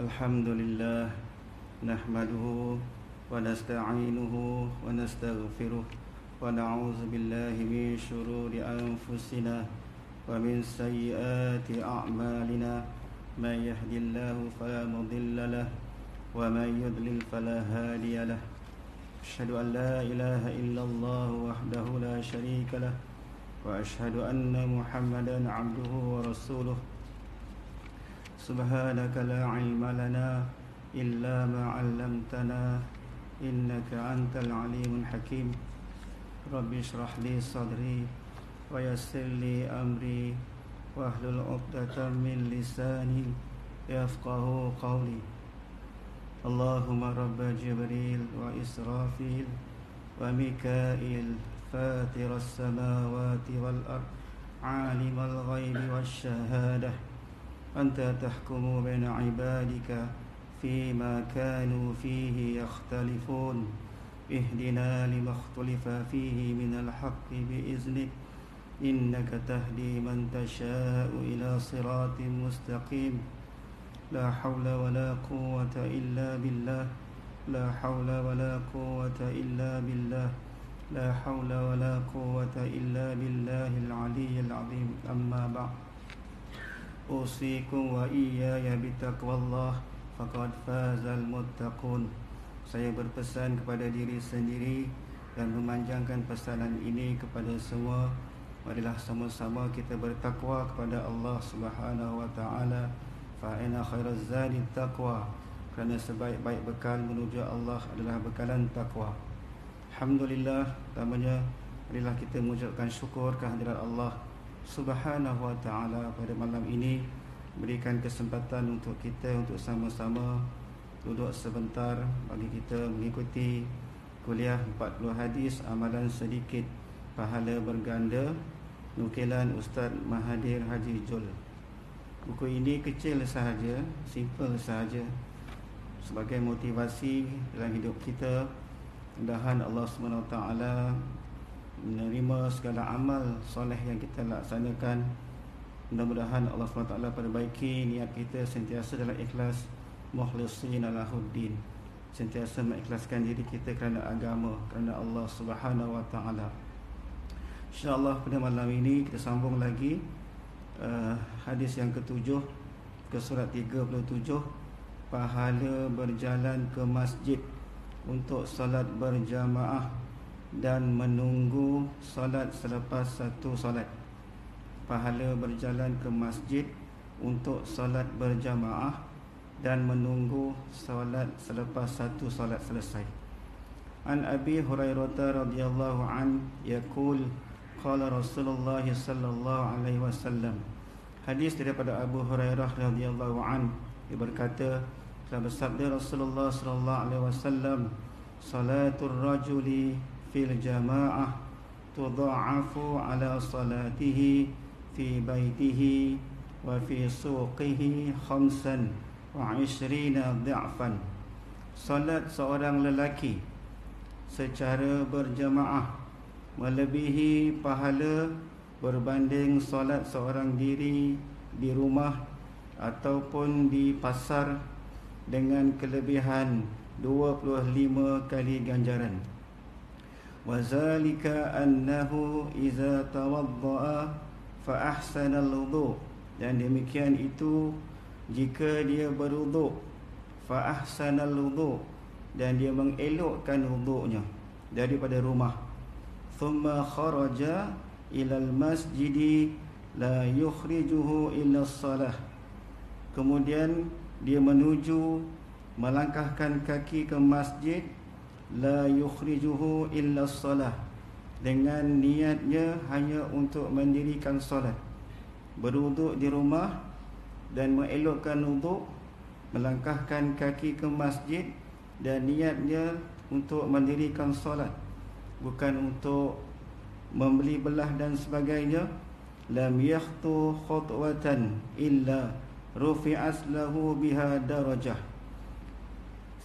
الحمد لله نحمده ونستعينه ونستغفره ونعوذ بالله من شرور أنفسنا ومن سيئات أعمالنا من يهد الله فلا مضل له ومن يضلل فلا هادي له أشهد أن لا إله إلا الله وحده لا شريك له وأشهد أن محمدا عبده ورسوله سبحانك لا علم لنا إلا ما علمتنا إنك أنت العليم الحكيم رب اشرح لي صدري ويسر لي أمري واحلل عقدة من لساني يفقه قولي اللهم رب جبريل وإسرافيل وميكائيل فاطر السماوات والأرض عالم الغيب والشهادة أنت تحكم بين عبادك فيما كانوا فيه يختلفون اهدنا لما اختلف فيه من الحق بإذنك إنك تهدي من تشاء إلى صراط مستقيم لا حول ولا قوة إلا بالله لا حول ولا قوة إلا بالله لا حول ولا قوة إلا بالله العلي العظيم أما بعد أوصيكم وإياي بتقوى الله فقد فاز المتقون. Saya berpesan kepada diri sendiri dan memanjangkan pesanan ini kepada semua. Marilah sama-sama kita bertakwa kepada Allah Subhanahu wa taala. Fa inna khairaz zadi taqwa. Kerana sebaik-baik bekal menuju Allah adalah bekalan takwa. Alhamdulillah, pertamanya marilah kita mengucapkan syukur kehadirat Allah Subhanahu wa ta'ala pada malam ini, berikan kesempatan untuk kita untuk sama-sama duduk sebentar bagi kita mengikuti kuliah 40 hadis amalan sedikit pahala berganda, nukilan Ustaz Mahathir Haji Jul. Buku ini kecil sahaja, simple sahaja, sebagai motivasi dalam hidup kita. Mudah-mudahan Allah SWT menerima segala amal soleh yang kita laksanakan. Mudah-mudahan Allah SWT perbaiki niat kita sentiasa dalam ikhlas, mukhlisin lahuddin, sentiasa mengikhlaskan diri kita kerana agama, kerana Allah Subhanahu wa taala. InsyaAllah pada malam ini kita sambung lagi hadis yang ke-7 ke surat 37, pahala berjalan ke masjid untuk salat berjamaah dan menunggu salat selepas satu salat. Pahala berjalan ke masjid untuk salat berjamaah dan menunggu salat selepas satu salat selesai. An Abi Hurairah radhiyallahu an yaqul qala Rasulullah sallallahu alaihi wasallam. Hadis daripada Abu Hurairah radhiyallahu an, dia berkata, telah bersabda Rasulullah sallallahu alaihi wasallam, salatul rajuli fil jamaah tudha'afu ala salatihi fi baitihi wa fi suqihi 25 dha'fan. Salat seorang lelaki secara berjamaah melebihi pahala berbanding salat seorang diri di rumah ataupun di pasar dengan kelebihan 25 kali ganjaran. Wazalika annahu iza tawadda'a fa ahsana al-wudu', dan demikian itu jika dia berwuduk, fa ahsana al-wudu', dan dia mengelokkan wuduknya daripada rumah, thumma kharaja ila al-masjidi la yukhrijuhu illa as-salah, kemudian dia menuju melangkahkan kaki ke masjid, la yukhrijuhu illa salah, dengan niatnya hanya untuk mendirikan solat. Berwuduk di rumah dan mengelokkan wuduk, melangkahkan kaki ke masjid dan niatnya untuk mendirikan solat, bukan untuk membeli belah dan sebagainya. Lam yakhtu khutwatan illa rufi'at lahu biha darajah,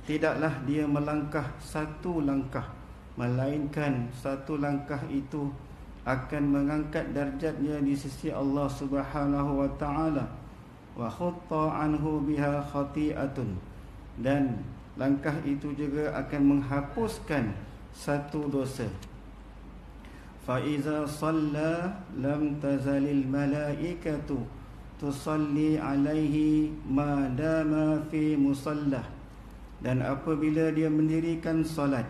tidaklah dia melangkah satu langkah, melainkan satu langkah itu akan mengangkat darjatnya di sisi Allah Subhanahu wa taala. wa khutta anhu biha khati'atun, dan langkah itu juga akan menghapuskan satu dosa. Fa iza shalla lam tazalil malaikatu tusalli alaihi ma dama fi musallah, dan apabila dia mendirikan solat,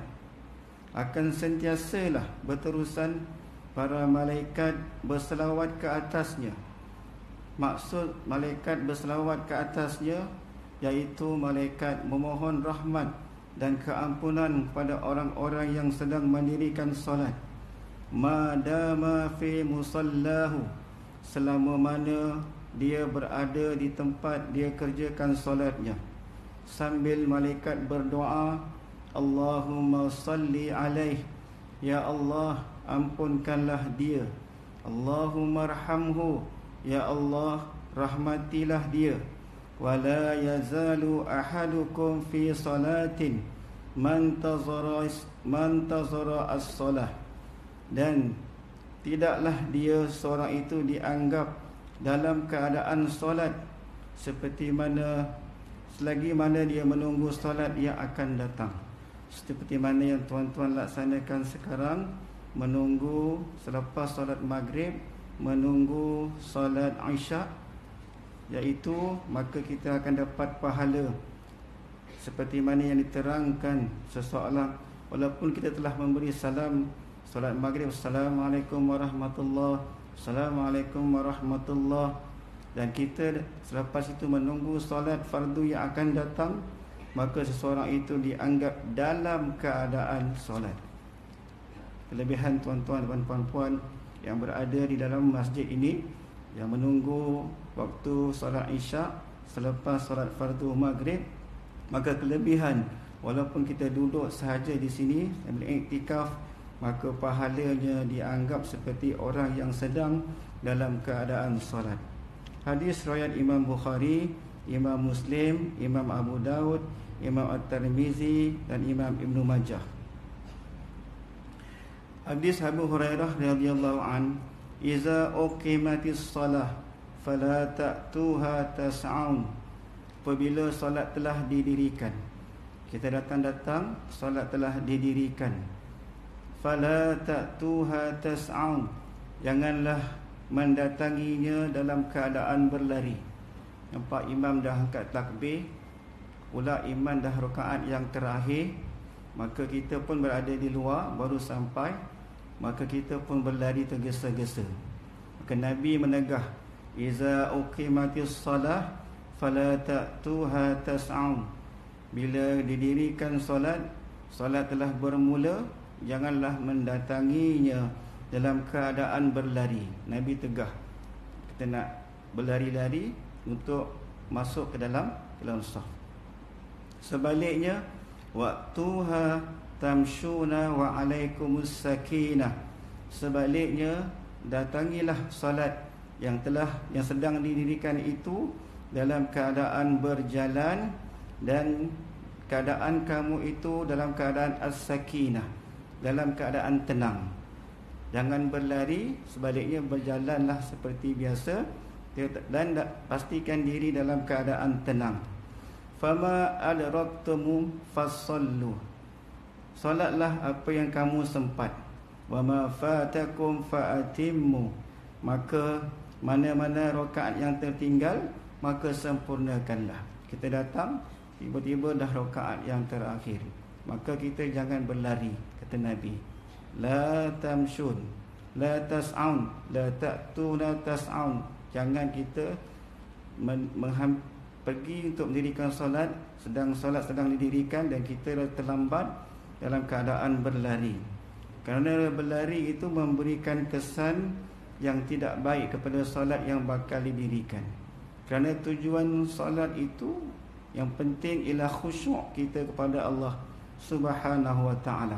akan sentiasalah berterusan para malaikat berselawat ke atasnya. Maksud malaikat berselawat ke atasnya iaitu malaikat memohon rahmat dan keampunan kepada orang-orang yang sedang mendirikan solat. Madama fi musallahu, selama mana dia berada di tempat dia kerjakan solatnya, sambil malaikat berdoa, Allahumma salli alaih, ya Allah ampunkanlah dia. Allahumma arhamhu, ya Allah rahmatilah dia. Wala yazalu ahadukum fi salatin mantazara as-salah, dan tidaklah dia seorang itu dianggap dalam keadaan solat seperti mana selagi mana dia menunggu solat yang akan datang. Seperti mana yang tuan-tuan laksanakan sekarang, menunggu selepas solat maghrib, menunggu solat isyak, iaitu maka kita akan dapat pahala seperti mana yang diterangkan seseorang, walaupun kita telah memberi salam solat maghrib, Assalamualaikum warahmatullahi, Assalamualaikum warahmatullahi, dan kita selepas itu menunggu solat fardu yang akan datang, maka seseorang itu dianggap dalam keadaan solat. Kelebihan tuan-tuan dan puan-puan yang berada di dalam masjid ini, yang menunggu waktu solat isyak selepas solat fardu maghrib, maka kelebihan walaupun kita duduk sahaja di sini sambil iktikaf, maka pahalanya dianggap seperti orang yang sedang dalam keadaan solat. Hadis riwayat Imam Bukhari, Imam Muslim, Imam Abu Daud, Imam At-Tirmizi dan Imam Ibn Majah. Hadis Abu Hurairah radhiyallahu an, iza uqimatis salah fala ta'tuha tas'aun, apabila solat telah didirikan, kita datang, solat telah didirikan, fala ta'tuha tas'aun, janganlah mendatanginya dalam keadaan berlari. Nampak imam dah angkat takbir, pula imam dah rakaat yang terakhir, maka kita pun berada di luar baru sampai, maka kita pun berlari tergesa-gesa. Maka Nabi menegah, iza uqimatis salah fala ta'tuha tas'aun, bila didirikan solat telah bermula, janganlah mendatanginya dalam keadaan berlari. Nabi tegah, kita nak berlari-lari untuk masuk ke dalam saf. Sebaliknya, waktuha tamshuna wa alaikumus sakinah, sebaliknya datangilah solat yang sedang didirikan itu dalam keadaan berjalan, dan keadaan kamu itu dalam keadaan as-sakinah, dalam keadaan tenang. Jangan berlari, sebaliknya berjalanlah seperti biasa, dan pastikan diri dalam keadaan tenang. Fama adraktum fasallu, solatlah apa yang kamu sempat. Wama fatakum faatimmu, maka mana-mana rakaat yang tertinggal maka sempurnakanlah. Kita datang tiba-tiba dah rakaat yang terakhir, maka kita jangan berlari, kata Nabi. La tamshun, la tas'aun, la ta'tuna tas'aun, jangan kita pergi untuk mendirikan solat, sedang didirikan dan kita terlambat dalam keadaan berlari. Kerana berlari itu memberikan kesan yang tidak baik kepada solat yang bakal didirikan. Kerana tujuan solat itu yang penting ialah khusyuk kita kepada Allah Subhanahu wa ta'ala.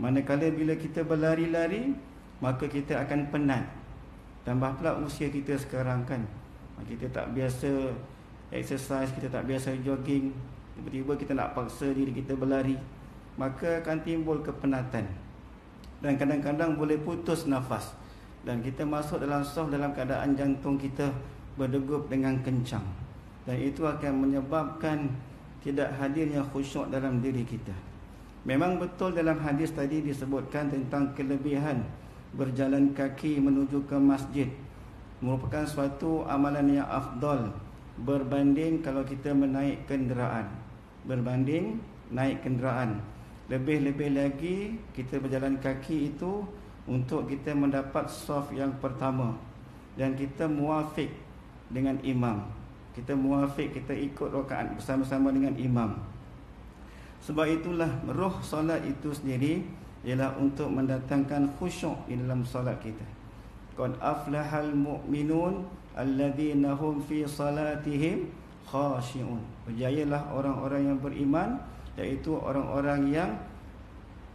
Manakala bila kita berlari-lari, maka kita akan penat. Tambah pula usia kita sekarang kan, kita tak biasa exercise, kita tak biasa jogging, tiba-tiba kita nak paksa diri kita berlari, maka akan timbul kepenatan dan kadang-kadang boleh putus nafas, dan kita masuk dalam saf dalam keadaan jantung kita berdegup dengan kencang, dan itu akan menyebabkan tidak hadirnya khusyuk dalam diri kita. Memang betul dalam hadis tadi disebutkan tentang kelebihan berjalan kaki menuju ke masjid merupakan suatu amalan yang afdal berbanding kalau kita menaik kenderaan. Berbanding naik kenderaan, lebih-lebih lagi kita berjalan kaki itu untuk kita mendapat saf yang pertama, dan kita muafiq dengan imam. Kita muafiq, kita ikut rakaat bersama-sama dengan imam. Sebab itulah roh solat itu sendiri ialah untuk mendatangkan khusyuk di dalam solat kita. Qad aflahal mu'minun alladzina hum fi salatihim khashi'un. Berjayalah orang-orang yang beriman, iaitu orang-orang yang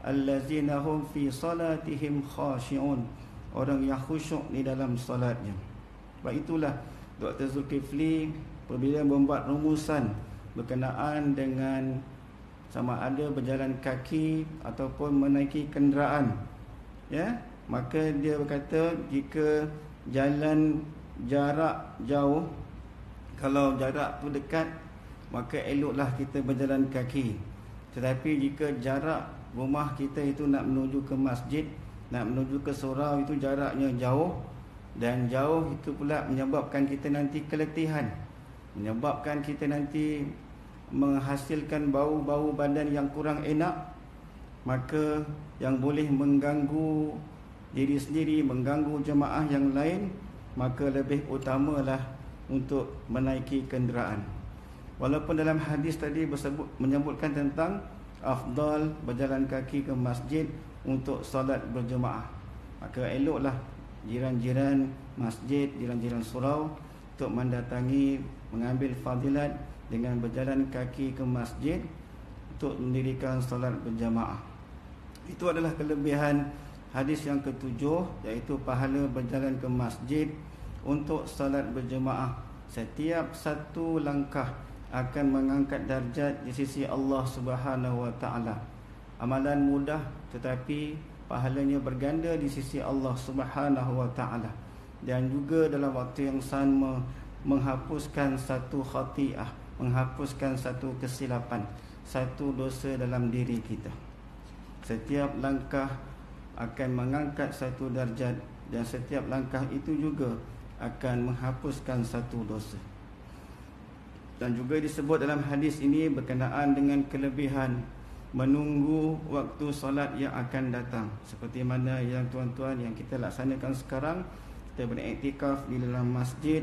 alladzina hum fi salatihim khashi'un, orang yang khusyuk di dalam solatnya. Sebab itulah Dr. Zulkifli apabila membuat rumusan berkenaan dengan sama ada berjalan kaki ataupun menaiki kenderaan, maka dia berkata jika jalan jarak jauh, kalau jarak tu dekat, maka eloklah kita berjalan kaki. Tetapi jika jarak rumah kita itu nak menuju ke masjid, nak menuju ke surau, itu jaraknya jauh, dan jauh itu pula menyebabkan kita nanti keletihan, menyebabkan kita nanti menghasilkan bau-bau badan yang kurang enak, maka yang boleh mengganggu diri sendiri, mengganggu jemaah yang lain, maka lebih utamalah untuk menaiki kenderaan. Walaupun dalam hadis tadi menyebutkan tentang afdal berjalan kaki ke masjid untuk solat berjemaah, maka eloklah jiran-jiran masjid, jiran-jiran surau untuk mendatangi, mengambil fadilat dengan berjalan kaki ke masjid untuk mendirikan solat berjamaah. Itu adalah kelebihan hadis yang ketujuh, iaitu pahala berjalan ke masjid untuk solat berjamaah. Setiap satu langkah akan mengangkat darjat di sisi Allah Subhanahu wa taala. Amalan mudah tetapi pahalanya berganda di sisi Allah Subhanahu wa taala, dan juga dalam waktu yang sama menghapuskan satu khati'ah, menghapuskan satu kesilapan, satu dosa dalam diri kita. Setiap langkah akan mengangkat satu darjat, dan setiap langkah itu juga akan menghapuskan satu dosa. Dan juga disebut dalam hadis ini berkenaan dengan kelebihan menunggu waktu solat yang akan datang, seperti mana yang tuan-tuan yang kita laksanakan sekarang. Kita beriktikaf di dalam masjid,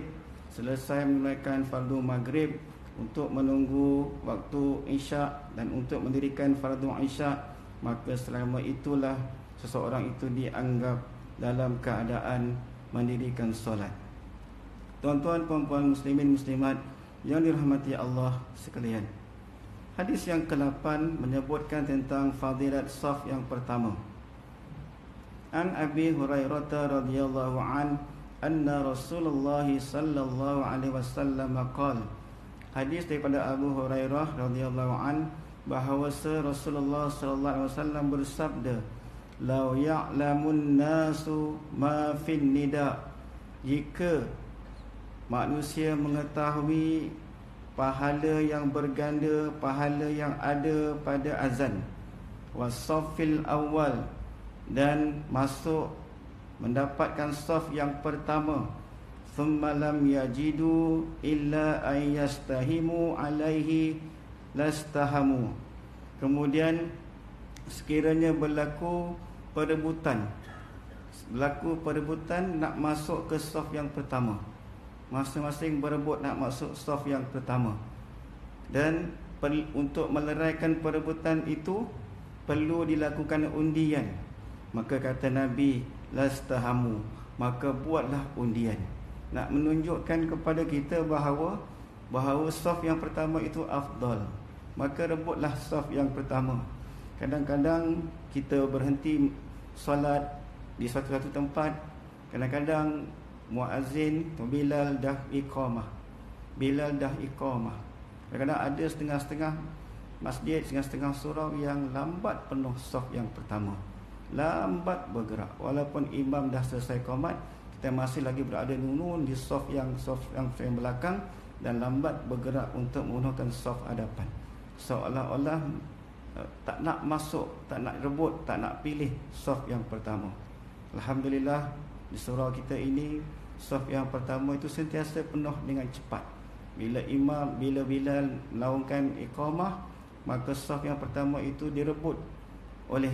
selesai menunaikan fardu maghrib untuk menunggu waktu isyak dan untuk mendirikan fardu isyak, maka selama itulah seseorang itu dianggap dalam keadaan mendirikan solat. Tuan-tuan, puan-puan, muslimin, muslimat yang dirahmati Allah sekalian, hadis yang ke-8 menyebutkan tentang fadilat saf yang pertama. An Abi Hurairah radhiyallahu an anna Rasulullah sallallahu alaihi wasallam qala. Hadis daripada Abu Hurairah radhiyallahu an bahawa Rasulullah sallallahu alaihi wasallam bersabda, "Lau ya'lamun nasu ma fin nida." Jika manusia mengetahui pahala yang berganda, pahala yang ada pada azan, wasafil awal, dan masuk mendapatkan saf yang pertama, thumma lam yajidu illa ay yastahimu alaihi lastahamu. Kemudian sekiranya berlaku perebutan nak masuk ke saf yang pertama, masing-masing berebut nak masuk saf yang pertama, dan untuk meleraikan perebutan itu perlu dilakukan undian, maka kata Nabi, lastahamu, maka buatlah undian. Nak menunjukkan kepada kita bahawa saf yang pertama itu afdal, maka rebutlah saf yang pertama. Kadang-kadang kita berhenti solat di satu-satu tempat, kadang-kadang muazzin Bilal dah iqamah, kadang-kadang ada setengah-setengah masjid, setengah-setengah surau yang lambat penuh saf yang pertama, lambat bergerak, walaupun imam dah selesai qomat, kita masih lagi berada nunun di saf yang belakang dan lambat bergerak untuk menggunakan saf hadapan, seolah-olah tak nak masuk, tak nak rebut, tak nak pilih saf yang pertama. Alhamdulillah, di surau kita ini saf yang pertama itu sentiasa penuh dengan cepat. Bila Bilal melaungkan iqamah, maka saf yang pertama itu direbut oleh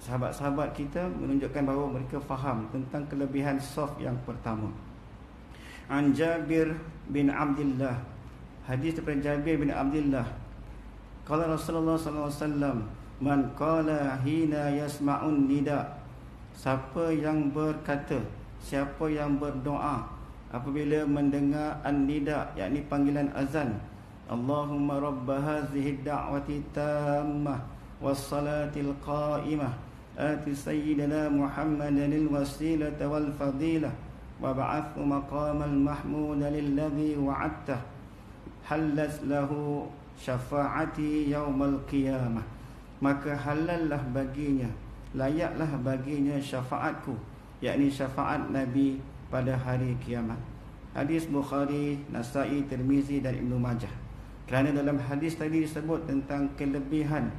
sahabat-sahabat kita, menunjukkan bahawa mereka faham tentang kelebihan saf yang pertama. An Jabir bin Abdullah, hadis daripada Jabir bin Abdullah, qala Rasulullah sallallahu alaihi wasallam, man qala hina yasma'un nida, siapa yang berdoa apabila mendengar an-nida, yakni panggilan azan, Allahumma rabb hadhihi ad-da'wati tammah was-salatil qa'imah آتِ سيدنا محمدا الوسيلة والفضيلة وابعثه مقاما محمودا للذي وعدته حلت له شفاعتي يوم القيامة. Maka halallah baginya, layaklah baginya syafaatku, yakni syafaat Nabi pada hari kiamat. Hadis Bukhari, Nasai, Tirmizi dan Ibnu Majah. Kerana dalam hadis tadi disebut tentang kelebihan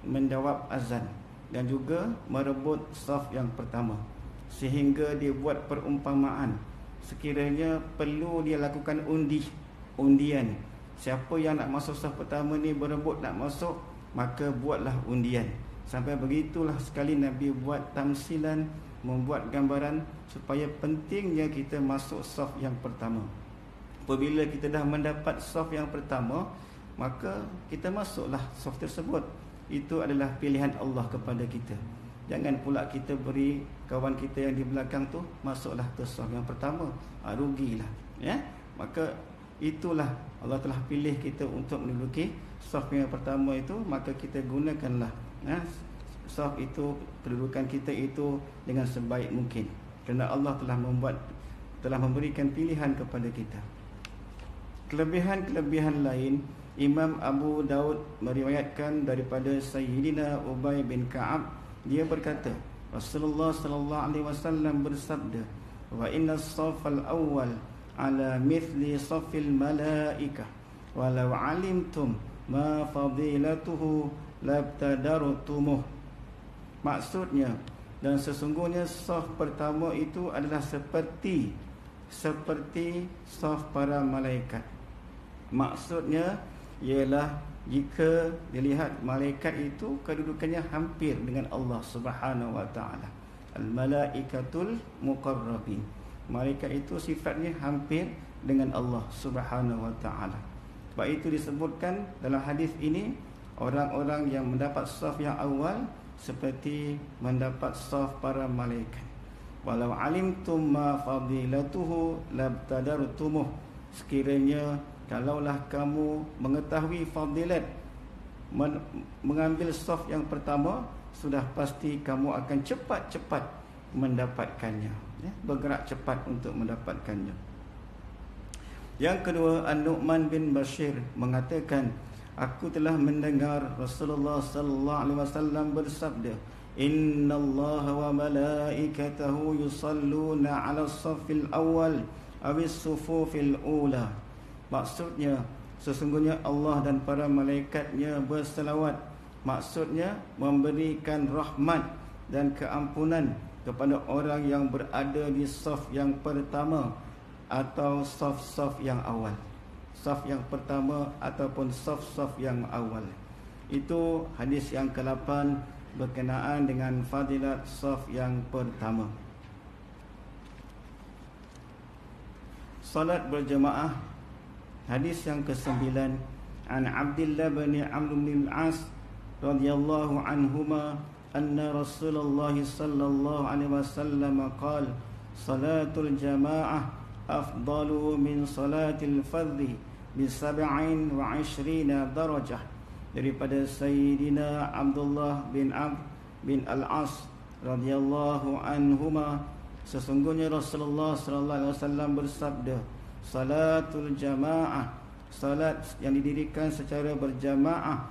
menjawab azan dan juga merebut saf yang pertama, sehingga dia buat perumpamaan, sekiranya perlu dia lakukan undian. Siapa yang nak masuk saf pertama ni berebut nak masuk, maka buatlah undian. Sampai begitulah sekali Nabi buat tamsilan, membuat gambaran supaya pentingnya kita masuk saf yang pertama. Apabila kita dah mendapat saf yang pertama, maka kita masuklah saf tersebut. Itu adalah pilihan Allah kepada kita. Jangan pula kita beri kawan kita yang di belakang tu masuklah ke saf yang pertama, rugilah, ya. Maka itulah Allah telah pilih kita untuk menduduki saf yang pertama itu, maka kita gunakanlah saf itu, kedudukan kita itu dengan sebaik mungkin, kerana Allah telah memberikan pilihan kepada kita. Kelebihan-kelebihan lain, Imam Abu Daud meriwayatkan daripada Sayyidina Ubay bin Ka'ab, dia berkata, Rasulullah sallallahu alaihi wasallam bersabda, wa inna as-saffal awwal ala mithli saffil malaikah walau alimtum ma fadilatuhu labtadartumuh. Maksudnya, dan sesungguhnya saf pertama itu adalah seperti saf para malaikat. Maksudnya ialah jika dilihat malaikat itu kedudukannya hampir dengan Allah Subhanahu wa taala. Al-malaikatul muqarrabin. Malaikat itu sifatnya hampir dengan Allah Subhanahu wa taala. Sebab itu disebutkan dalam hadis ini, orang-orang yang mendapat saf yang awal seperti mendapat saf para malaikat. Walau alimtum ma fadilatuhu labtadartumuh. Sekiranya kalaulah kamu mengetahui fadilat mengambil saf yang pertama, sudah pasti kamu akan cepat-cepat mendapatkannya, ya, bergerak cepat untuk mendapatkannya. Yang kedua, An-Nu'man bin Bashir mengatakan, aku telah mendengar Rasulullah sallallahu alaihi wasallam bersabda, innallaha wa malaikatahu yusalluna 'alas saffil awwal awis sufufil ula. Maksudnya, sesungguhnya Allah dan para malaikatnya berselawat. Maksudnya, memberikan rahmat dan keampunan kepada orang yang berada di saf yang pertama atau saf-saf yang awal. Saf yang pertama ataupun saf-saf yang awal. Itu hadis yang ke-8 berkenaan dengan fadilat saf yang pertama. Salat berjemaah. Hadis yang ke-9, an Abdullah bin Amr bin al-As radhiyallahu anhuma anna Rasulullah sallallahu alaihi wasallam qala salatul jamaah afdalu min salatil fardhi bi 27 darajah. Daripada Sayyidina Abdullah bin Amr bin al-As radhiyallahu anhuma, sesungguhnya Rasulullah sallallahu alaihi wasallam bersabda, salatul jamaah, salat yang didirikan secara berjamaah,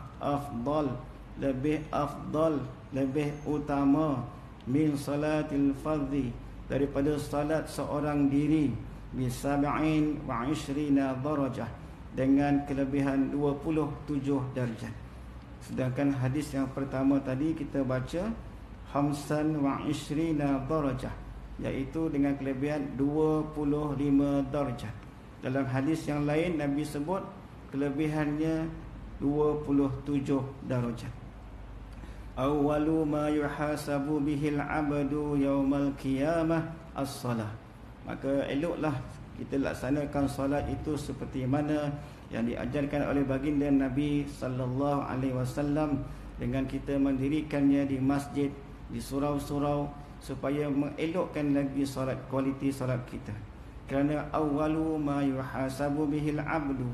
lebih afdal, lebih utama, min salatil fardhi, daripada salat seorang diri bisab'in wa 'ishrina darajah, dengan kelebihan 27 darjat. Sedangkan hadis yang pertama tadi kita baca hamsan wa 'ishrina darajah, iaitu dengan kelebihan 25 darjat. Dalam hadis yang lain Nabi sebut kelebihannya 27 darjat. Awwalu ma yuhasabu bihil 'abdu yaumal qiyamah as-salah. Maka eloklah kita laksanakan solat itu seperti mana yang diajarkan oleh baginda Nabi sallallahu alaihi wasallam, dengan kita mendirikannya di masjid, di surau-surau, supaya mengelokkan lagi solat, kualiti solat kita. Kerana awwalu ma yuhasabu bihil 'abdu,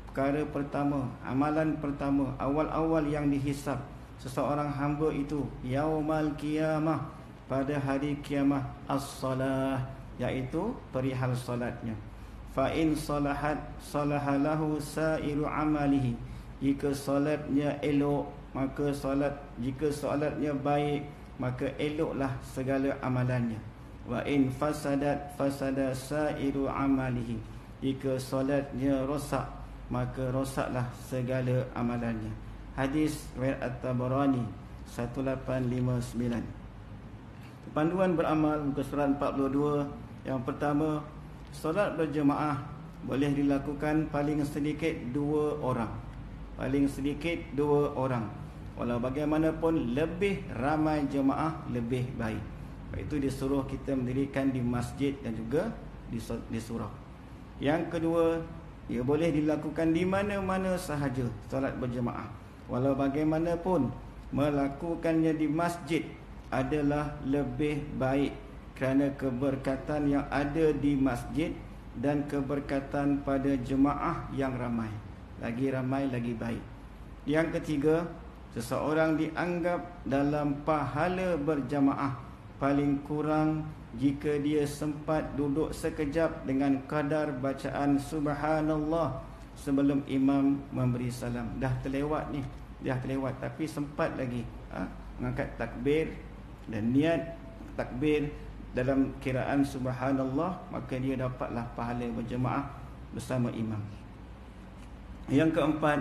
perkara pertama, amalan pertama, awal-awal yang dihisab seseorang hamba itu yaumal qiyamah, pada hari kiamat, as-salah, iaitu perihal solatnya. Fa in salahat salahalahu sairu amalihi, jika solatnya elok maka jika solatnya baik maka eloklah segala amalannya. Wa in fasadat fasada sairu amalihi, jika solatnya rosak maka rosaklah segala amalannya. Hadis riwayat At-Tabarani 1859. Panduan beramal muka surat 42. Yang pertama, solat berjemaah boleh dilakukan paling sedikit 2 orang. Paling sedikit 2 orang. Walau bagaimanapun lebih ramai jemaah lebih baik. Itu disuruh kita mendirikan di masjid dan juga di surau. Yang kedua, ia boleh dilakukan di mana-mana sahaja solat berjemaah. Walau bagaimanapun melakukannya di masjid adalah lebih baik, kerana keberkatan yang ada di masjid dan keberkatan pada jemaah yang ramai. Lagi ramai lagi baik. Yang ketiga, seseorang dianggap dalam pahala berjamaah paling kurang jika dia sempat duduk sekejap dengan kadar bacaan subhanallah sebelum imam memberi salam. Dah terlewat tapi sempat lagi mengangkat takbir dan niat takbir dalam kiraan subhanallah, maka dia dapatlah pahala berjemaah bersama imam. Yang keempat,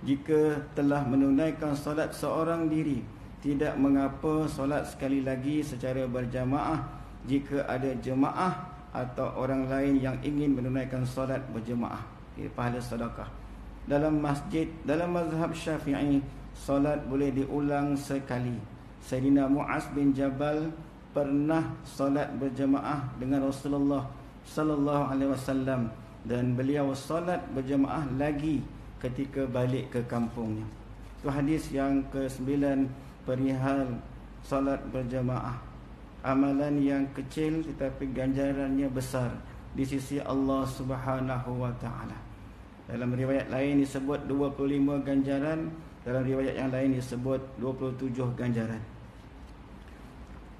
jika telah menunaikan solat seorang diri, tidak mengapa solat sekali lagi secara berjamaah jika ada jemaah atau orang lain yang ingin menunaikan solat berjemaah, pahala sedekah. Dalam masjid, dalam mazhab Syafi'i, solat boleh diulang sekali. Sayyidina Mu'az bin Jabal pernah solat berjemaah dengan Rasulullah sallallahu alaihi wasallam, dan beliau solat berjemaah lagi ketika balik ke kampungnya. Itu hadis yang ke-9 perihal solat berjemaah. Amalan yang kecil tetapi ganjarannya besar di sisi Allah Subhanahu wa taala. Dalam riwayat lain disebut 25 ganjaran, dalam riwayat yang lain disebut 27 ganjaran.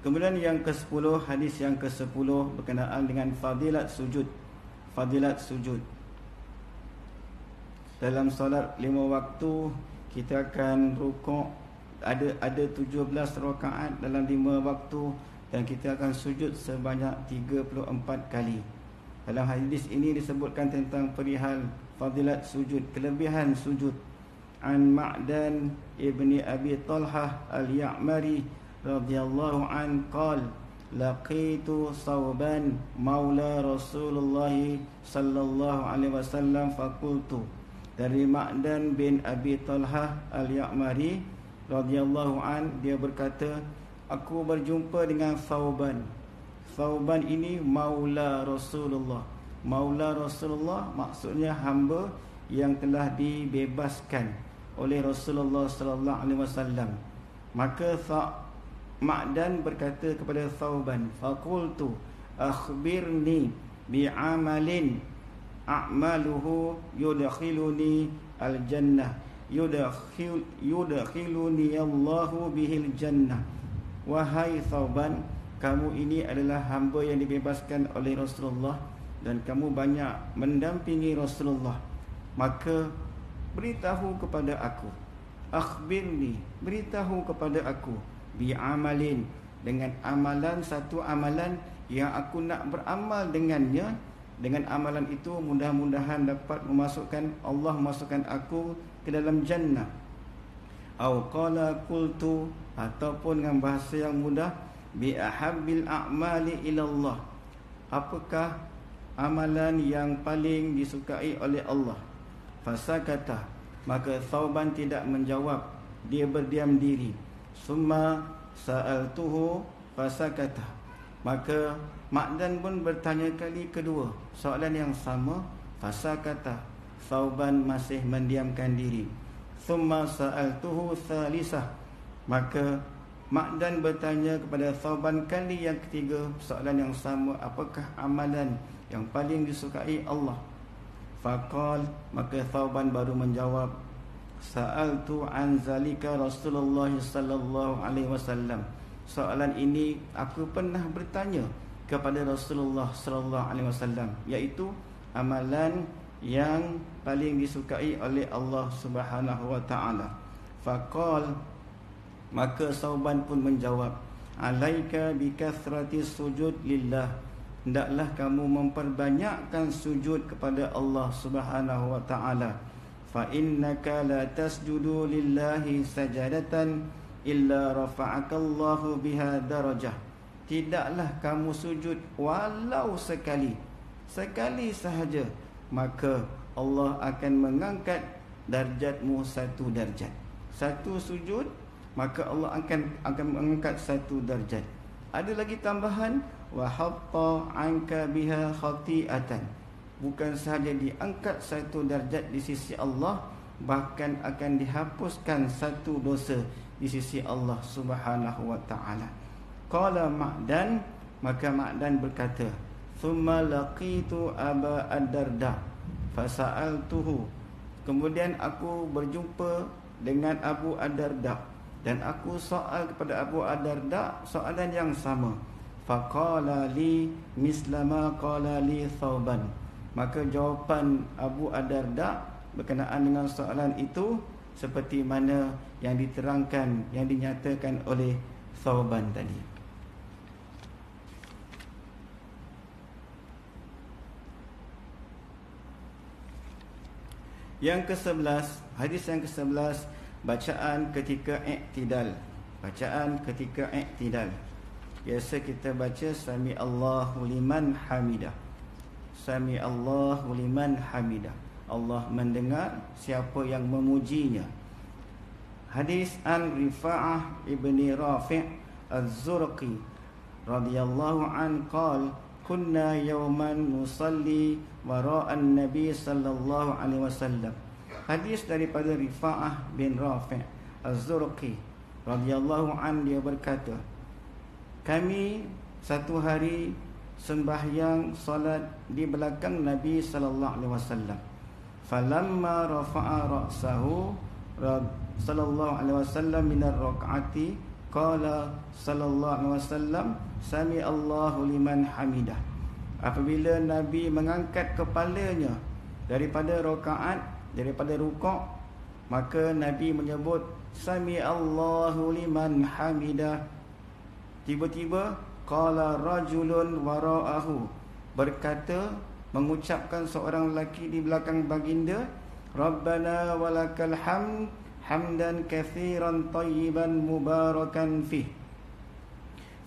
Kemudian yang ke-10, hadis yang ke-10 berkenaan dengan fadilat sujud. Fadilat sujud. Dalam solat 5 waktu kita akan rukuk, ada 17 rakaat dalam 5 waktu, dan kita akan sujud sebanyak 34 kali. Dalam hadis ini disebutkan tentang perihal fadilat sujud, kelebihan sujud. An Ma'dan ibni Abi Talhah al-Ya'mari radhiyallahu an qala laqitu Thawban maula Rasulullah sallallahu alaihi wasallam faqultu. Dari Ma'dan bin Abi Talhah al-Ya'mari radhiyallahu an, dia berkata, aku berjumpa dengan Thawban. Thawban ini maula Rasulullah. Maula Rasulullah maksudnya hamba yang telah dibebaskan oleh Rasulullah sallallahu alaihi wasallam. Maka Ma'dan berkata kepada Thawban, faqultu akhbirni bi'amalin a'maluhu yudkhiluni al-jannah yudkhiluni Allahu bihil jannah. Wahai Thawban, kamu ini adalah hamba yang dibebaskan oleh Rasulullah dan kamu banyak mendampingi Rasulullah, maka beritahu kepada aku, akhbirni, beritahu kepada aku, bi'amalin, dengan amalan, satu amalan yang aku nak beramal dengannya. Dengan amalan itu mudah-mudahan dapat Allah masukkan aku ke dalam jannah. Au qala qultu, ataupun dengan bahasa yang mudah, bi ahabbil a'mali ila Allah, apakah amalan yang paling disukai oleh Allah? Fasakata, maka Thauban tidak menjawab, dia berdiam diri. Summa sa'altuhu fasakata, maka Ma'dan pun bertanya kali kedua soalan yang sama. Fasakata, Thauban masih mendiamkan diri. Summa sa'altuhu thalisah, maka Ma'dan bertanya kepada Thauban kali yang ketiga soalan yang sama, apakah amalan yang paling disukai Allah? Faqal, maka Thauban baru menjawab, sa'altu an zalika Rasulullah sallallahu alaihi wasallam, soalan ini aku pernah bertanya kepada Rasulullah sallallahu alaihi wasallam, iaitu amalan yang paling disukai oleh Allah Subhanahu wa taala. Faqal, maka Thauban pun menjawab, alaika bikathrati sujud lillah, hendaklah kamu memperbanyakkan sujud kepada Allah Subhanahu wa taala. Fa innaka la tasjudu lillahi sajadatan illa rafa'akallahu biha darajah, tidaklah kamu sujud walau sekali sahaja, maka Allah akan mengangkat darjatmu satu darjat. Satu sujud, maka Allah akan mengangkat satu darjat. Ada lagi tambahan, wa hatta anka biha khati'atan, bukan sahaja diangkat satu darjat di sisi Allah, bahkan akan dihapuskan satu dosa di sisi Allah Subhanahu wa taala. Qala Ma'dan, maka Ma'dan berkata, thumma laqitu Aba Ad-Darda fasa'altuhu, kemudian aku berjumpa dengan Abu Ad-Darda dan aku soal kepada Abu Ad-Darda soalan yang sama. Faqala li mislama qala li Thauban, maka jawapan Abu Ad-Darda berkenaan dengan soalan itu seperti mana yang diterangkan, yang dinyatakan oleh Thauban tadi. Yang ke-11, hadis yang ke-11, bacaan ketika i'tidal. Bacaan ketika i'tidal. Biasa kita baca Sami Allahu liman hamidah. Sami Allahu liman hamidah. Allah mendengar siapa yang memujinya. Hadis an Rifa'ah ibni Rafi' Az-Zurqi radhiyallahu an qala kunna yawman nusalli wara'an Nabi sallallahu alaihi wasallam. Hadis daripada Rifa'ah bin Rafi' Az-Zurqi radhiyallahu an, dia berkata, kami satu hari sembahyang solat di belakang Nabi sallallahu alaihi wasallam. Falamma rafa'a ra'sahu sallallahu alaihi wasallam min ar-rak'ati qala sallallahu alaihi wasallam sami Allahu liman hamidah. Apabila Nabi mengangkat kepalanya daripada rakaat, daripada rukuk, maka Nabi menyebut sami Allahu liman hamidah. Tiba-tiba qala rajulun wara'ahu, berkata, mengucapkan seorang lelaki di belakang baginda, Rabbana walakal hamd hamdan katsiran tayyiban mubarakan fih.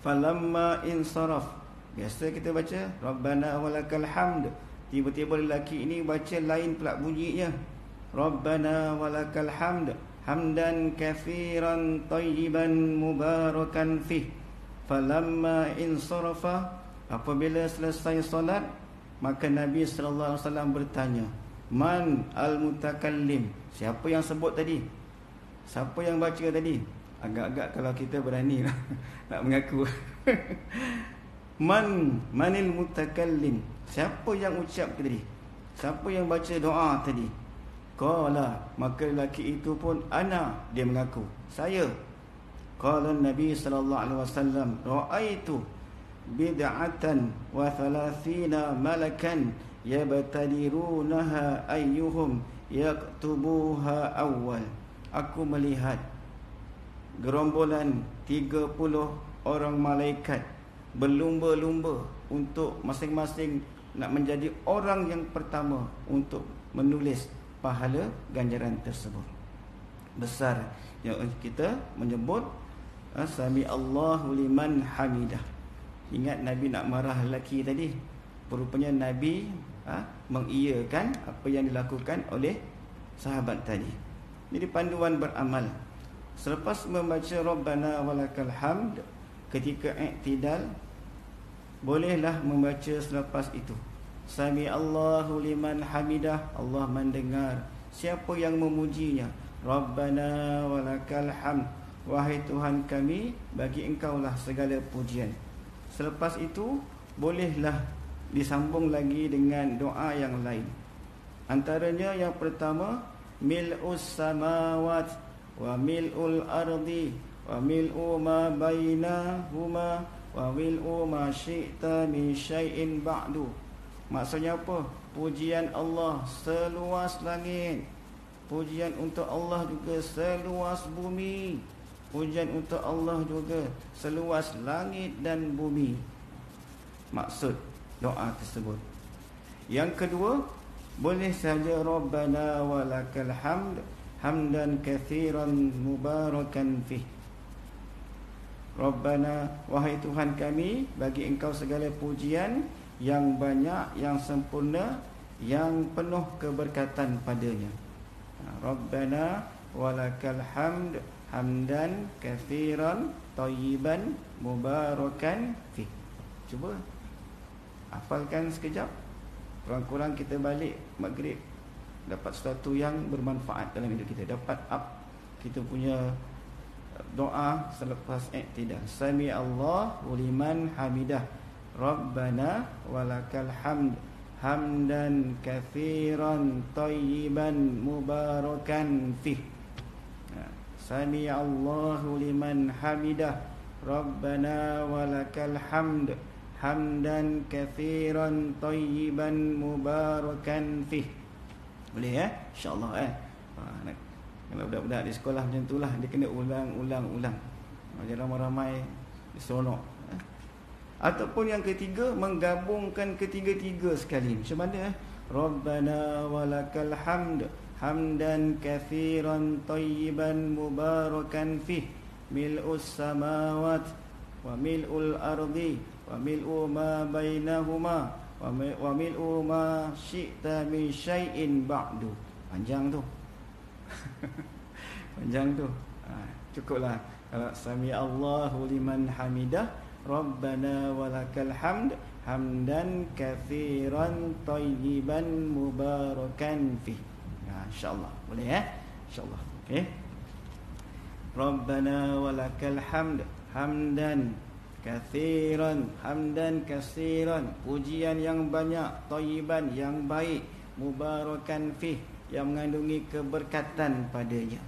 Falamma insaraf, biasa kita baca Rabbana walakal hamd, tiba-tiba lelaki ini baca lain pula bunyinya, Rabbana walakal hamd hamdan katsiran tayyiban mubarakan fih. Falamma insarafa, apabila selesai solat, maka Nabi sallallahu alaihi wasallam bertanya, man al-mutakallim, siapa yang sebut tadi? Siapa yang baca tadi? Agak-agak kalau kita berani nak mengaku. Manil mutakallim, siapa yang ucap tadi? Siapa yang baca doa tadi? Qala, maka lelaki itu pun ana, dia mengaku, saya. Qala Nabi sallallahu alaihi wasallam, ra'aitu bid'atan wa thalathina malakan yabtadirunaha ayyuhum yaktubuha awal. Aku melihat gerombolan 30 orang malaikat berlumba-lumba untuk masing-masing nak menjadi orang yang pertama untuk menulis pahala ganjaran tersebut. Besar yang kita menyebut sami Allahu liman hamidah. Ingat Nabi nak marah lelaki tadi, rupanya Nabi mengiyakan apa yang dilakukan oleh sahabat tadi. Jadi panduan beramal selepas membaca Rabbana walakal hamd ketika i'tidal, bolehlah membaca selepas itu sami Allahu liman hamidah, Allah mendengar siapa yang memujinya. Rabbana walakal hamd, wahai Tuhan kami, bagi engkaulah segala pujian. Selepas itu bolehlah disambung lagi dengan doa yang lain. Antaranya yang pertama, mil'us samawat wa mil'ul ardi wa mil'u ma bainahuma wa mil'u ma syi'ta min syai'in ba'du. Maksudnya apa? Pujian Allah seluas langit, pujian untuk Allah juga seluas bumi, pujian untuk Allah juga seluas langit dan bumi. Maksud doa tersebut. Yang kedua, boleh saja Rabbana walakal hamd hamdan katsiran mubarakan fih. Rabbana, wahai Tuhan kami, bagi engkau segala pujian yang banyak, yang sempurna, yang penuh keberkatan padanya. Rabbana walakal hamd hamdan katsiran tayyiban mubarakan fih. Cuba hafalkan sekejap. Kurang-kurang kita balik maghrib dapat sesuatu yang bermanfaat dalam hidup kita. Dapat up kita punya doa selepas i'tidal. Sami Allahu liman hamidah. Rabbana walakal hamd hamdan katsiran tayyiban mubarakan fih. Sami Allahu liman hamidah. Rabbana walakal hamd hamdan katsiran tayyiban mubarakan fih. Boleh ya? InsyaAllah kalau budak-budak di sekolah macam itulah, dia kena ulang-ulang. Macam ramai-ramai seronok. Ataupun yang ketiga, menggabungkan ketiga-tiga sekali. Macam mana? Rabbana walakal hamd hamdan katsiran tayyiban mubarakan fih mil'us samawat wa mil'ul ardi wa mil'u ma bainahuma wa mil'u ma syi'ta min syai'in ba'du. Panjang tu. Panjang tu. Cukuplah kalau sami Allahu liman hamidah Rabbana walakal hamd hamdan katsiran tayyiban mubarakan fih. InsyaAllah boleh ya? InsyaAllah. Okey. Rabbana walakal hamd hamdan katsiran hamdan katsiran, pujian yang banyak, tayyiban yang baik, mubarakan fih yang mengandungi keberkatan padanya.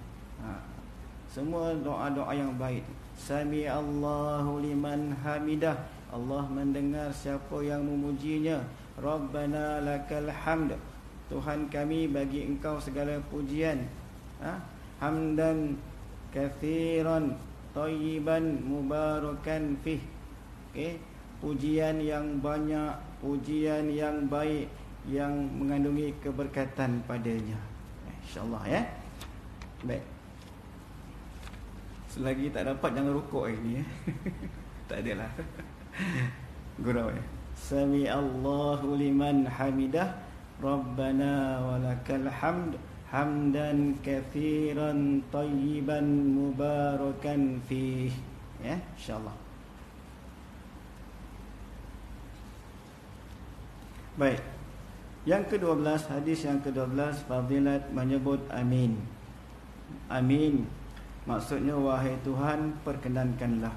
Semua doa-doa yang baik. Sami Allahu liman hamidah, Allah mendengar siapa yang memujinya. Rabbana lakal hamd, Tuhan kami, bagi engkau segala pujian. Hamdan katsiran tayyiban mubarakan fih. Okay. Pujian yang banyak, pujian yang baik yang mengandungi keberkatan padanya. InsyaAllah ya. Baik. Selagi tak dapat jangan rukuk ini ya. Tak adalah. Gurau ya. Sami Allahu liman hamidah. Rabbana walakal hamd hamdan katsiran tayyiban mubarakan fih. Ya, insyaallah. Baik. Yang ke-12, hadis yang ke-12, fadilat menyebut amin. Amin. Maksudnya, wahai Tuhan, perkenankanlah.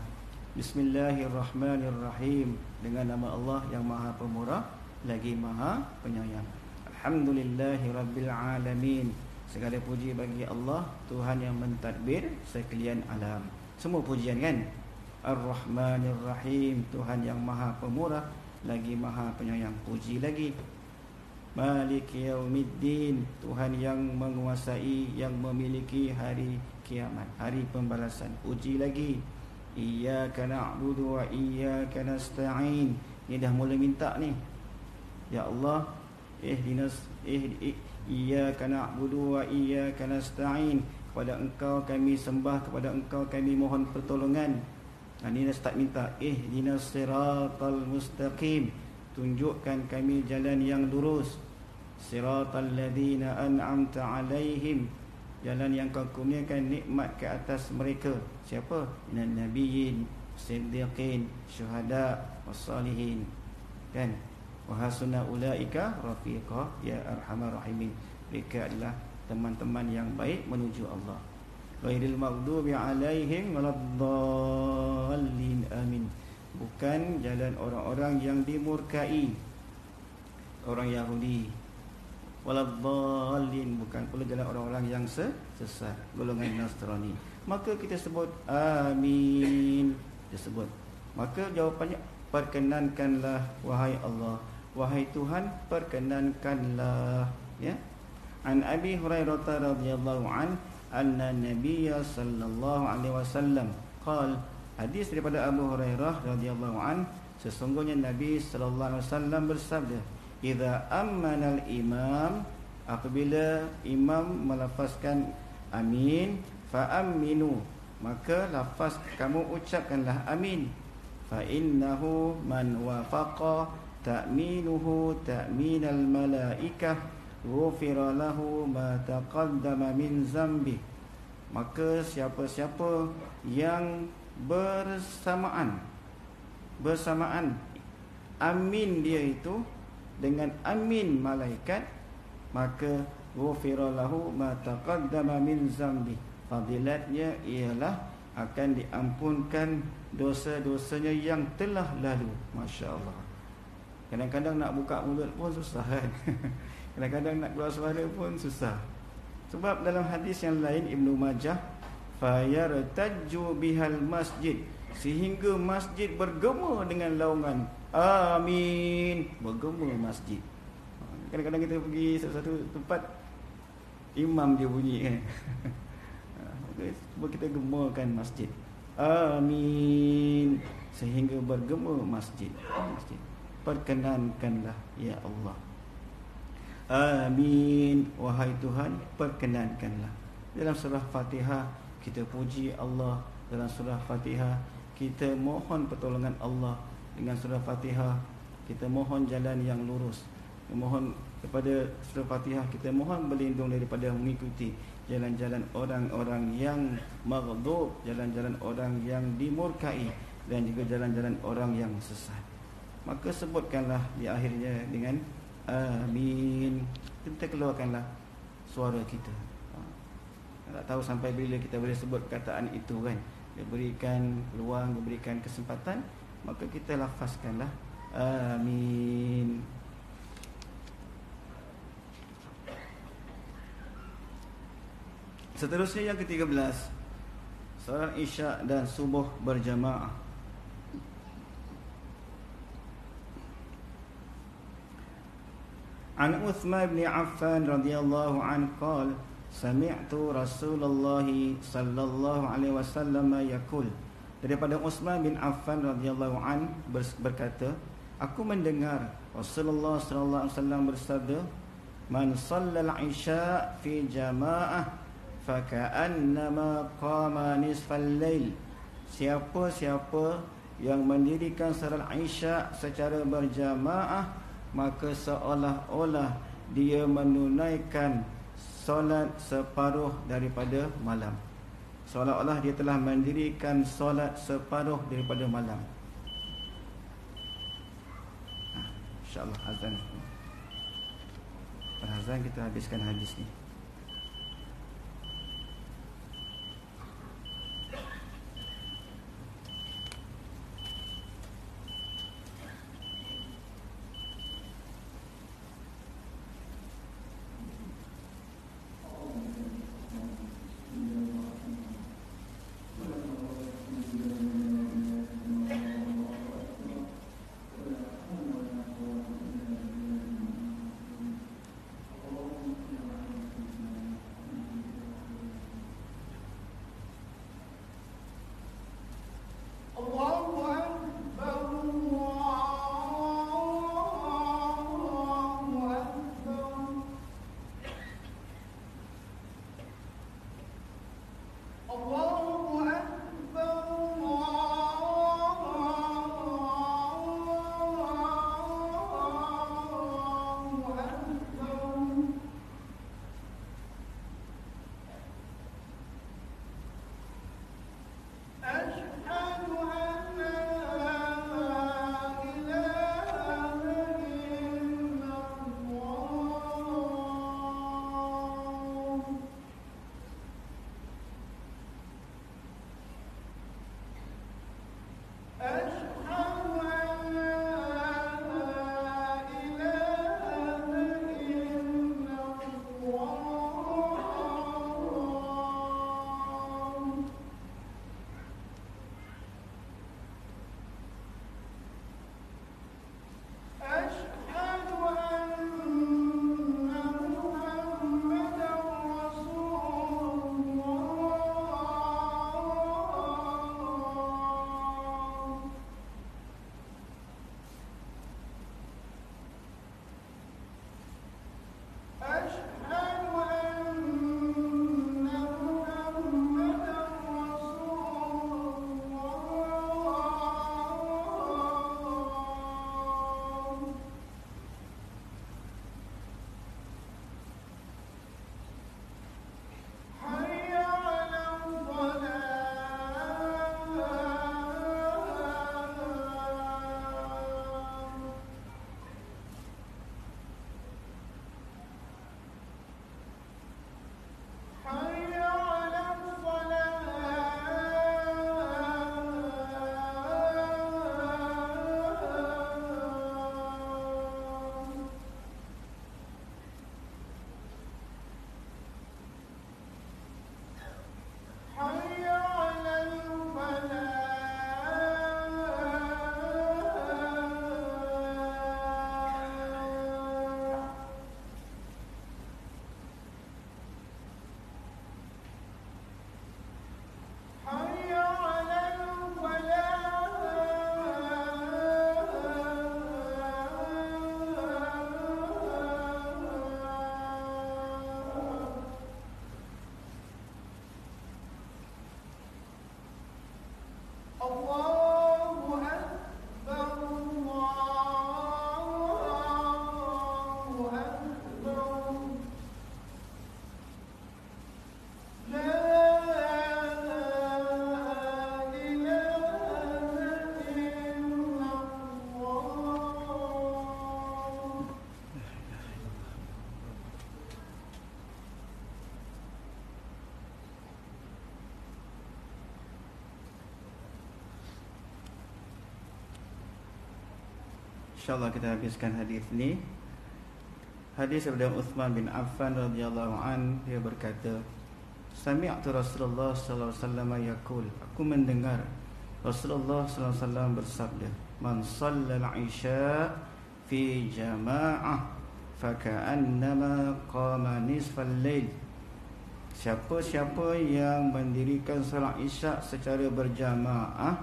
Bismillahirrahmanirrahim. Dengan nama Allah yang Maha Pemurah lagi Maha Penyayang. Alhamdulillahirabbil alamin. Segala puji bagi Allah, Tuhan yang mentadbir sekalian alam. Semua pujian kan? Ar-Rahmanir-Rahim, Tuhan yang Maha Pemurah lagi Maha Penyayang. Puji lagi. Maliki yaumiddin, Tuhan yang menguasai, yang memiliki hari kiamat, hari pembalasan. Puji lagi. Iyyaka na'budu wa iyyaka nasta'in. Ni dah mula minta ni. Ya Allah, iyyaka na'budu wa iyyaka nasta'in. Kepada Engkau kami sembah, kepada Engkau kami mohon pertolongan. Ini dah start minta. Ihdinas siratal mustaqim. Tunjukkan kami jalan yang lurus. Siratal ladzina an'amta alaihim. Jalan yang kau kurniakan nikmat ke atas mereka. Siapa? Minan nabiyyin, siddiqin, syuhada, wassalihin. Kan? Wa hasuna ulaika rafiqa ya arhamar rahimin. Mereka adalah teman-teman yang baik menuju Allah. Ghairil maghdubi alaihim waladdallin. Amin. Bukan jalan orang-orang yang dimurkai, orang Yahudi. Waladdallin, bukan pula jalan orang-orang yang sesat, golongan Nasrani. Maka kita sebut amin. Kita sebut. Maka jawapannya, perkenankanlah wahai Allah, wahai Tuhan, perkenankanlah. Ya. An Abi Hurairah radhiyallahu an anna Nabiyya sallallahu alaihi wasallam qala, hadis daripada Abu Hurairah radhiyallahu an, sesungguhnya Nabi sallallahu alaihi wasallam bersabda, idza ammanal imam, apabila imam melafazkan amin, fa aminu, maka lafaz kamu ucapkanlah amin. Fa innahu man wafaqa ta'minuhu ta'minal malaikah ghufira lahu ma taqaddama min zambi. Maka siapa-siapa yang bersamaan amin dia itu dengan amin malaikat, maka ghufira lahu ma taqaddama min zambi. Fadilatnya ialah akan diampunkan dosa-dosanya yang telah lalu. Masya-Allah. Kadang-kadang nak buka mulut pun susah kan. Kadang-kadang nak keluar suara pun susah. Sebab dalam hadis yang lain Ibnu Majah, fayartajju bihal masjid, sehingga masjid bergema dengan laungan amin. Bergema masjid. Kadang-kadang kita pergi satu tempat, imam dia bunyi kan. Cuba kita gemakan masjid, amin, sehingga bergema masjid. Perkenankanlah ya Allah. Amin, wahai Tuhan, perkenankanlah. Dalam surah Fatihah kita puji Allah. Dalam surah Fatihah kita mohon pertolongan Allah. Dengan surah Fatihah kita mohon jalan yang lurus. Mohon kepada surah Fatihah kita mohon berlindung daripada mengikuti jalan-jalan orang-orang yang maghdub, jalan-jalan orang yang dimurkai, dan juga jalan-jalan orang yang sesat. Maka sebutkanlah di akhirnya dengan amin. Kita keluarkanlah suara kita. Tak tahu sampai bila kita boleh sebut perkataan itu kan. Dia berikan peluang, diberikan kesempatan, maka kita lafazkanlah amin. Seterusnya yang ke-13, solat Isya dan subuh berjamaah. An Uthman bin Affan radhiyallahu anhu qala, sami'tu Rasulullah sallallahu alaihi wasallam yaqul. Daripada Uthman bin Affan radhiyallahu anhu berkata, aku mendengar Rasulullah sallallahu alaihi wasallam bersabda, man shallal isya fi jamaah faka'annama qama nisfal lail. Siapa-siapa yang mendirikan salat Isya secara berjamaah, maka seolah-olah dia menunaikan solat separuh daripada malam. Seolah-olah dia telah mendirikan solat separuh daripada malam. InsyaAllah azan. Azan kita habiskan hadis ni. InsyaAllah kita habiskan hadis ni. Hadis daripada Uthman bin Affan radhiyallahu an, dia berkata, Sami'tu Rasulullah sallallahu alaihi wasallam yaqul, aku mendengar Rasulullah sallallahu alaihi wasallam bersabda, man shallal isya fi jama'ah faka'annama qama nisfal lail. Siapa-siapa yang mendirikan solat isyak secara berjamaah,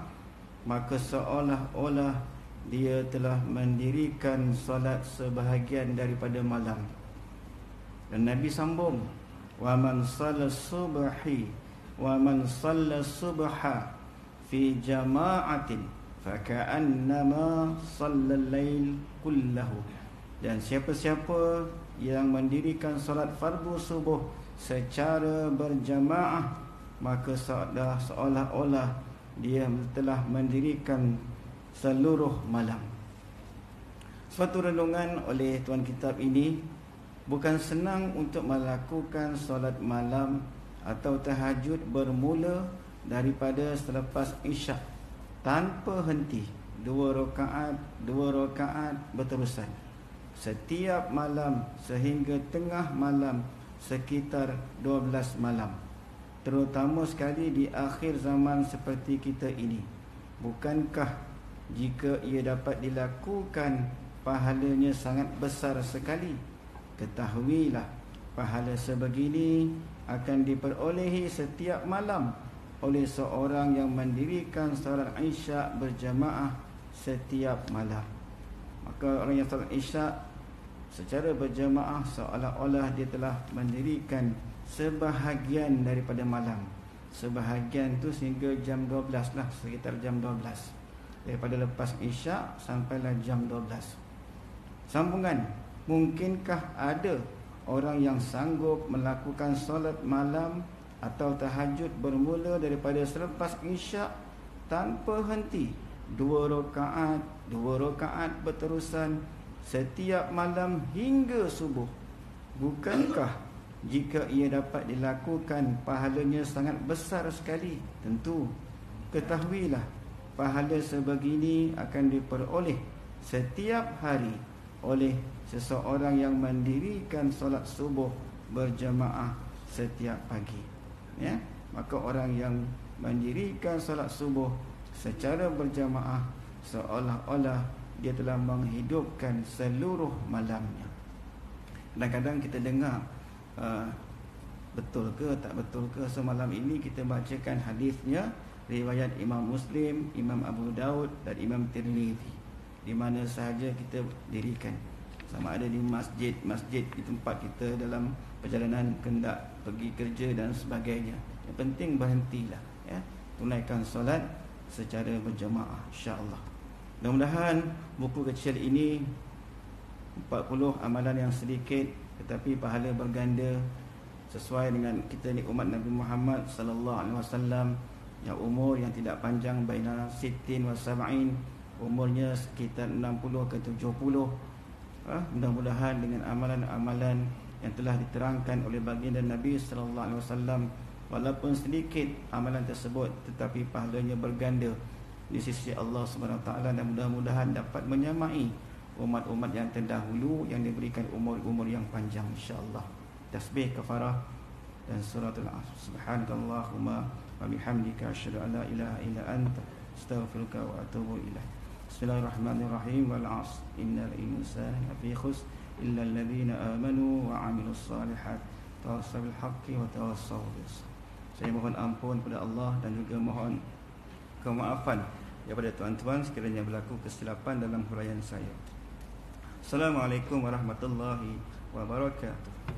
maka seolah-olah dia telah mendirikan solat sebahagian daripada malam. Dan Nabi sambung, wa man shalla subhi wa man shalla subha fi jama'atin faka'annama shallal lail kullahu. Dan siapa-siapa yang mendirikan solat fardu subuh secara berjamaah, maka seolah-olah dia telah mendirikan seluruh malam. Suatu renungan oleh tuan kitab ini, bukan senang untuk melakukan solat malam atau tahajud bermula daripada selepas isyak tanpa henti, dua rakaat berterusan setiap malam sehingga tengah malam, sekitar 12 malam, terutama sekali di akhir zaman seperti kita ini. Bukankah jika ia dapat dilakukan, pahalanya sangat besar sekali? Ketahuilah, pahala sebegini akan diperolehi setiap malam oleh seorang yang mendirikan solat isyak berjamaah setiap malam. Maka orang yang solat isyak secara berjamaah, seolah-olah dia telah mendirikan sebahagian daripada malam. Sebahagian tu sehingga jam 12 lah, sekitar jam 12, daripada lepas isyak sampailah jam 12. Sambungan, mungkinkah ada orang yang sanggup melakukan solat malam atau tahajud bermula daripada selepas isyak tanpa henti, dua rakaat berterusan setiap malam hingga subuh? Bukankah jika ia dapat dilakukan, pahalanya sangat besar sekali? Tentu, ketahuilah, pahala sebegini akan diperoleh setiap hari oleh seseorang yang mendirikan solat subuh berjamaah setiap pagi. Ya, maka orang yang mendirikan solat subuh secara berjamaah, seolah-olah dia telah menghidupkan seluruh malamnya. Kadang-kadang kita dengar, betul ke tak betul ke? Semalam ini kita bacakan hadisnya, riwayat Imam Muslim, Imam Abu Daud dan Imam Tirmizi. Di mana sahaja kita dirikan, sama ada di masjid di tempat kita dalam perjalanan hendak pergi kerja dan sebagainya. Yang penting berhentilah, ya, tunaikan solat secara berjamaah, insya-Allah. Mudah-mudahan buku kecil ini 40 amalan yang sedikit tetapi pahala berganda, sesuai dengan kita ni umat Nabi Muhammad sallallahu alaihi wasallam yang umur yang tidak panjang, baina 60 wa 70, umurnya sekitar 60 ke 70. Mudah-mudahan dengan amalan-amalan yang telah diterangkan oleh baginda Nabi sallallahu alaihi wasallam, walaupun sedikit amalan tersebut tetapi pahalanya berganda di sisi Allah Subhanahu taala, dan mudah-mudahan dapat menyamai umat-umat yang terdahulu yang diberikan umur-umur yang panjang, insya-Allah. Tasbih kafarah dan suratul Asr. Subhanakallahumma wa bihamdika asyhadu an la ilaha illa anta astaghfiruka wa atubu ilaik. Bismillahirrahmanirrahim. Wal 'asr innal insana lafi khusr illa alladhina amanu wa 'amilus shalihat tawassaw bil haqqi wa tawassaw bis sabr. Saya mohon ampun kepada Allah dan juga mohon kemaafan daripada tuan-tuan sekiranya berlaku kesilapan dalam huraian saya. Assalamualaikum warahmatullahi wabarakatuh.